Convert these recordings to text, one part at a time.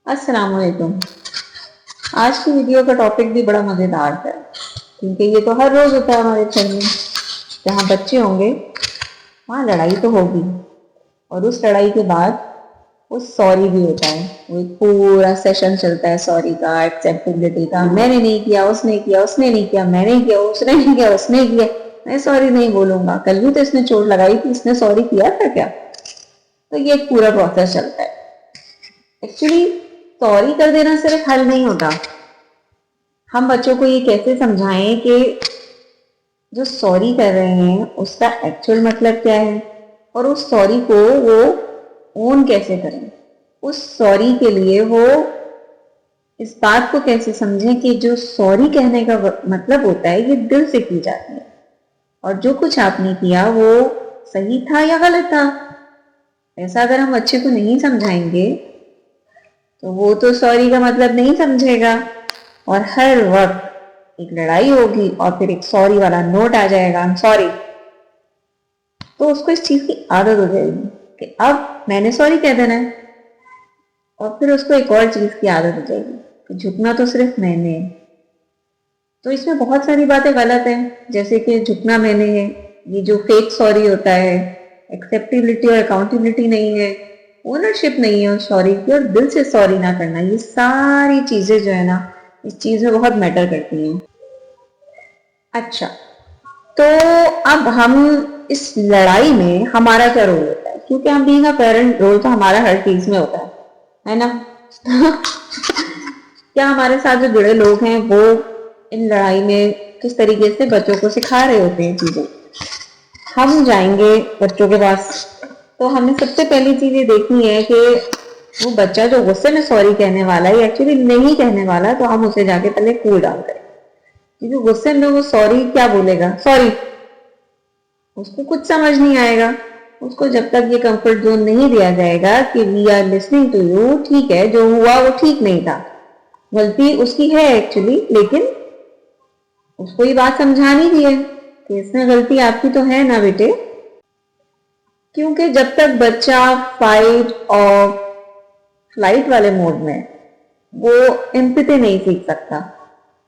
अस्सलाम वालेकुम। आज की वीडियो का टॉपिक भी बड़ा मज़ेदार है क्योंकि ये तो हर रोज़ होता है हमारे घर में। जहाँ बच्चे होंगे वहाँ लड़ाई तो होगी और उस लड़ाई के बाद वो सॉरी भी होता है। वो एक पूरा सेशन चलता है सॉरी का, एक्सेप्टेबिलिटी का। मैंने नहीं किया, उसने किया, उसने नहीं किया, मैंने किया, उसने नहीं किया, उसने किया, मैं सॉरी नहीं बोलूंगा, कल भी तो इसने चोट लगाई थी, इसने सॉरी किया था क्या? तो ये एक पूरा प्रोसेस चलता है। एक्चुअली सॉरी कर देना सिर्फ हल नहीं होता। हम बच्चों को ये कैसे समझाएं कि जो सॉरी कर रहे हैं उसका एक्चुअल मतलब क्या है और उस सॉरी को वो ओन कैसे करें। उस सॉरी के लिए वो इस बात को कैसे समझें कि जो सॉरी कहने का मतलब होता है ये दिल से की जाती है और जो कुछ आपने किया वो सही था या गलत था। ऐसा अगर हम बच्चे को नहीं समझाएंगे तो वो तो सॉरी का मतलब नहीं समझेगा और हर वक्त एक लड़ाई होगी और फिर एक सॉरी वाला नोट आ जाएगा, आई एम सॉरी। तो उसको इस चीज की आदत हो जाएगी कि अब मैंने सॉरी कह देना है और फिर उसको एक और चीज की आदत हो जाएगी कि झुकना तो सिर्फ मैंने है। तो इसमें बहुत सारी बातें गलत हैं, जैसे कि झुकना मैंने है, ये जो फेक सॉरी होता है, एक्सेप्टेबिलिटी और अकाउंटेबिलिटी नहीं है, ओनरशिप नहीं है उस सॉरी की, और दिल से सॉरी ना करना, ये सारी चीजें जो है ना इस चीज में बहुत मैटर करती हैं। अच्छा, तो अब हम इस लड़ाई में हमारा क्या रोल होता है, क्योंकि हम बीइंग अ पेरेंट रोल तो हमारा हर चीज में होता है ना। क्या हमारे साथ जो जुड़े लोग हैं वो इन लड़ाई में किस तरीके से बच्चों को सिखा रहे होते हैं चीजें। हम जाएंगे बच्चों के पास तो हमें सबसे पहली चीज ये देखनी है कि वो बच्चा जो गुस्से में सॉरी कहने वाला है एक्चुअली नहीं कहने वाला, तो हम उसे जाके पहले कूल डाउन करें। क्योंकि गुस्से में वो सॉरी क्या बोलेगा, सॉरी, उसको कुछ समझ नहीं आएगा। उसको जब तक ये कंफर्ट जोन नहीं दिया जाएगा कि we are listening to you, ठीक है जो हुआ वो ठीक नहीं था, गलती उसकी है एक्चुअली, लेकिन उसको ये बात समझानी भी है कि इसमें गलती आपकी तो है ना बेटे। क्योंकि जब तक बच्चा फाइट और फ्लाइट वाले मोड में वो एम्पैथी नहीं सीख सकता।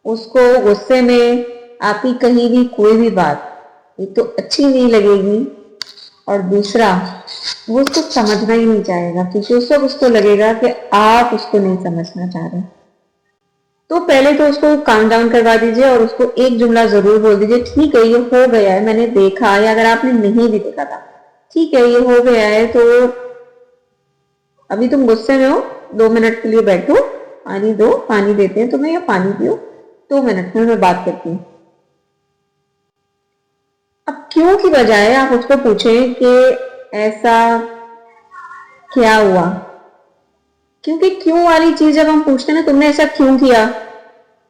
उसको गुस्से में आपकी कहीं भी कोई भी बात एक तो अच्छी नहीं लगेगी और दूसरा वो उसको समझना ही नहीं चाहेगा, क्योंकि उस वक्त उसको लगेगा कि आप उसको नहीं समझना चाह रहे। तो पहले तो उसको काम डाउन करवा दीजिए और उसको एक जुमला जरूर बोल दीजिए, ठीक है ये हो गया है, मैंने देखा, या अगर आपने नहीं भी देखा था, ठीक है ये हो गया है, तो अभी तुम गुस्से में हो, 2 मिनट के लिए बैठो, पानी दो, पानी देते हैं तुम्हें, या पानी पियो, 2 मिनट में मैं बात करती हूँ। अब क्यों की बजाय आप उसको पूछें कि ऐसा क्या हुआ, क्योंकि क्यों वाली चीज जब हम पूछते हैं ना तुमने ऐसा क्यों किया,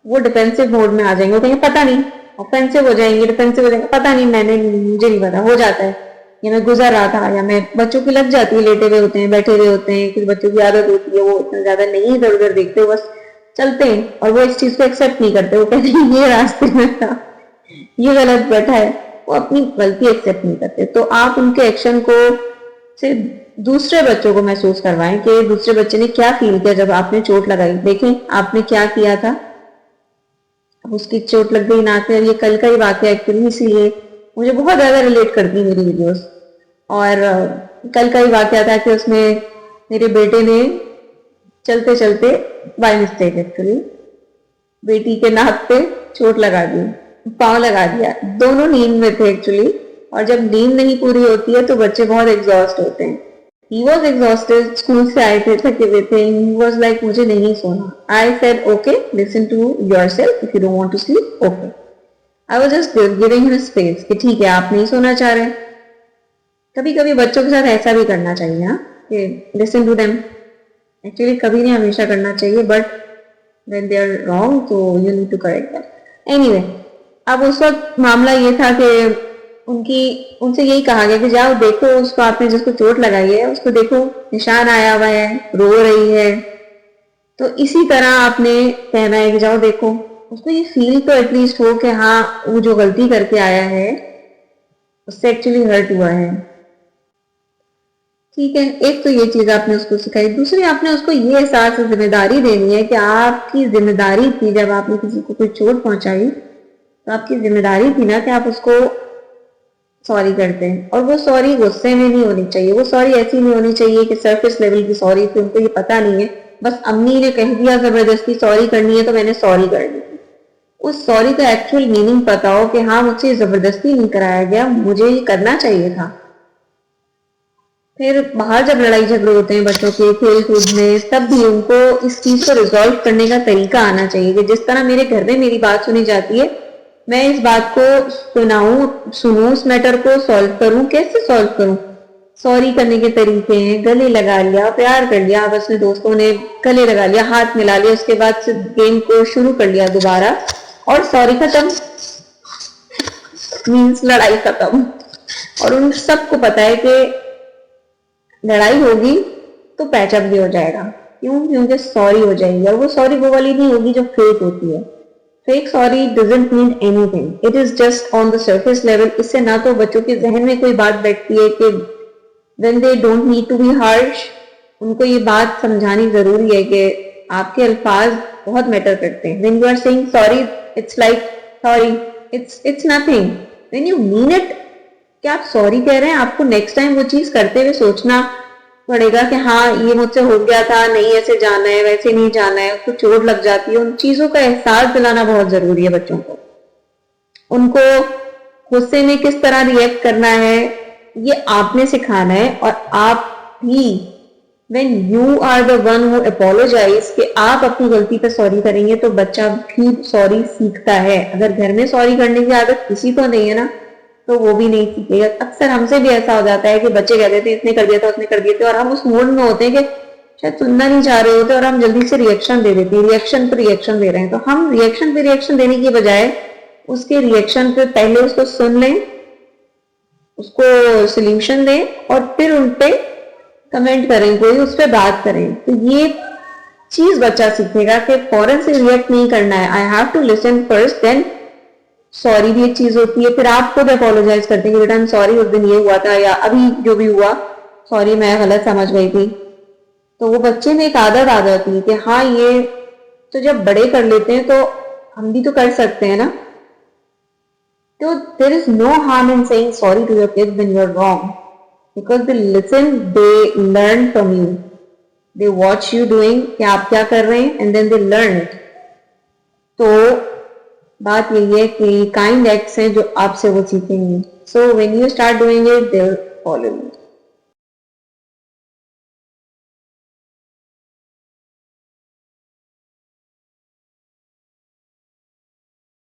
वो डिफेंसिव मोड में आ जाएंगे, वो कहेंगे पता नहीं, ऑफेंसिव हो जाएंगे, डिफेंसिव हो जाएंगे, पता नहीं, मैंने, मुझे नहीं पता, हो जाता है, या मैं गुजर रहा था, या मैं, बच्चों की लग जाती है, लेटे हुए होते हैं, बैठे हुए होते हैं, कुछ बच्चों की आदत होती है वो इतना ज्यादा नहीं इधर उधर देखते, बस चलते हैं और वो इस चीज को एक्सेप्ट नहीं करते, वो कहते हैं ये रास्ते में था, ये गलत बैठा है, वो अपनी गलती एक्सेप्ट नहीं करते। तो आप उनके एक्शन को से दूसरे बच्चों को महसूस करवाएं कि दूसरे बच्चे ने क्या फील किया जब आपने चोट लगाई, देखें आपने क्या किया था, अब उसकी चोट लग गई नाक में। ये कल का ही वाकया एक्चुअली, इसीलिए मुझे बहुत ज्यादा रिलेट करती है मेरी वीडियोस। और कल का ही वाकया था कि उसमें मेरे बेटे ने चलते चलते बाय मिस्टेक एक्चुअली बेटी के नाक पे चोट लगा दी, पांव लगा दिया। दोनों नींद में थे एक्चुअली, और जब नींद नहीं पूरी होती है तो बच्चे बहुत एग्जॉस्ट होते हैं। He was exhausted, स्कूल से आए थे, थके हुए थे, he was like मुझे नहीं सोना। I said okay, listen to yourself, if you don't want to sleep, okay. I was just giving him space कि ठीक है आप नहीं सोना चाह रहे। कभी कभी बच्चों के साथ ऐसा भी करना चाहिए, हाँ, कि listen to them। एक्चुअली कभी नहीं हमेशा करना चाहिए, but when they are wrong तो you need to correct them. Anyway, अब उस वक्त मामला ये था कि उनसे यही कहा गया कि जाओ देखो उसको, आपने जिसको चोट लगाई है उसको देखो, निशान आया हुआ है, रो रही है। तो इसी तरह आपने कहना है कि जाओ देखो, उसको ये फील तो एटलीस्ट हो कि हाँ वो जो गलती करके आया है उससे एक्चुअली हर्ट हुआ है। ठीक है, एक तो ये चीज आपने उसको सिखाई, दूसरी आपने उसको ये एहसास जिम्मेदारी देनी है कि आपकी जिम्मेदारी थी, जब आपने किसी को कोई चोट पहुंचाई तो आपकी जिम्मेदारी थी ना कि आप उसको सॉरी करते हैं। और वो सॉरी गुस्से में नहीं होनी चाहिए, वो सॉरी ऐसी नहीं होनी चाहिए कि सरफेस लेवल की सॉरी थी, उनको ये पता नहीं है, बस अम्मी ने कह दिया जबरदस्ती सॉरी करनी है तो मैंने सॉरी कर दी। उस सॉरी का एक्चुअल मीनिंग पता हो कि हाँ मुझसे जबरदस्ती नहीं कराया गया, मुझे ये करना चाहिए था। फिर बाहर जब लड़ाई झगड़े होते हैं बच्चों के खेल कूद में, तब भी उनको इस चीज को रिजॉल्व करने का तरीका आना चाहिए कि जिस तरह मेरे घर में मेरी बात सुनी जाती है, मैं इस बात को सुनूं, उस मैटर को सॉल्व करूं। कैसे सॉल्व करूं? सॉरी करने के तरीके हैं, गले लगा लिया, प्यार कर लिया, आपस में दोस्तों ने गले लगा लिया, हाथ मिला लिया, उसके बाद से गेम को शुरू कर लिया दोबारा, और सॉरी खत्म, मीन्स लड़ाई खत्म। और उन सबको पता है कि लड़ाई होगी तो पैचअप भी हो जाएगा। क्यों? क्योंकि सॉरी हो जाएगी, और वो सॉरी वो वाली नहीं होगी जो फेक होती है। Fake sorry doesn't mean anything, it is just on the surface level. इससे ना तो बच्चों के जहन में कोई बात बैठती है कि when they don't need to be harsh, उनको ये बात समझानी जरूरी है कि आपके अल्फाज बहुत मैटर करते हैं। When you are saying sorry, it's like sorry, it's nothing. When you mean it, क्या आप सॉरी कह रहे हैं, आपको नेक्स्ट टाइम वो चीज करते हुए सोचना पड़ेगा कि हाँ ये मुझसे हो गया था, नहीं ऐसे जाना है, वैसे नहीं जाना है, उसको चोट लग जाती है। उन चीजों का एहसास दिलाना बहुत जरूरी है बच्चों को। उनको गुस्से में किस तरह रिएक्ट करना है ये आपने सिखाना है। और आप भी when you are the one who apologize कि आप अपनी गलती पे सॉरी करेंगे तो बच्चा भी सॉरी सीखता है। अगर घर में सॉरी करने की आदत किसी को नहीं है ना, तो वो भी नहीं सीखेगा। अक्सर हमसे भी ऐसा हो जाता है कि बच्चे कहते थे इसने कर दिया था, उसने कर दिया था, और हम उस मूड में होते हैं कि शायद सुनना नहीं चाह रहे होते और हम जल्दी से रिएक्शन दे देते हैं, रिएक्शन पर रिएक्शन दे रहे हैं। तो हम रिएक्शन पे रिएक्शन देने की बजाय उसके रिएक्शन पे पहले उसको सुन लें, उसको सोल्यूशन दें, और फिर उन पे कमेंट करें, कोई उस पर बात करें। तो ये चीज बच्चा सीखेगा कि फौरन से रिएक्ट नहीं करना है, I have to listen first, then sorry भी एक चीज होती है। फिर आप खुद अपोलोजाइज करते हैं कि बेटा आई एम सॉरी, उस दिन ये हुआ था, या अभी जो भी हुआ सॉरी, मैं गलत समझ गई थी। तो वो बच्चे में एक आदत आ जाती है कि हाँ ये तो जब बड़े कर लेते हैं तो हम भी तो कर सकते हैं ना। So there is no harm in saying sorry to your kids when you are wrong, because they listen, they learn from you, they watch you doing कि आप क्या कर रहे हैं, and then they learn it. तो बात यही है कि kind acts हैं जो आपसे वो सीखेंगे. So when you start doing it, they'll follow you.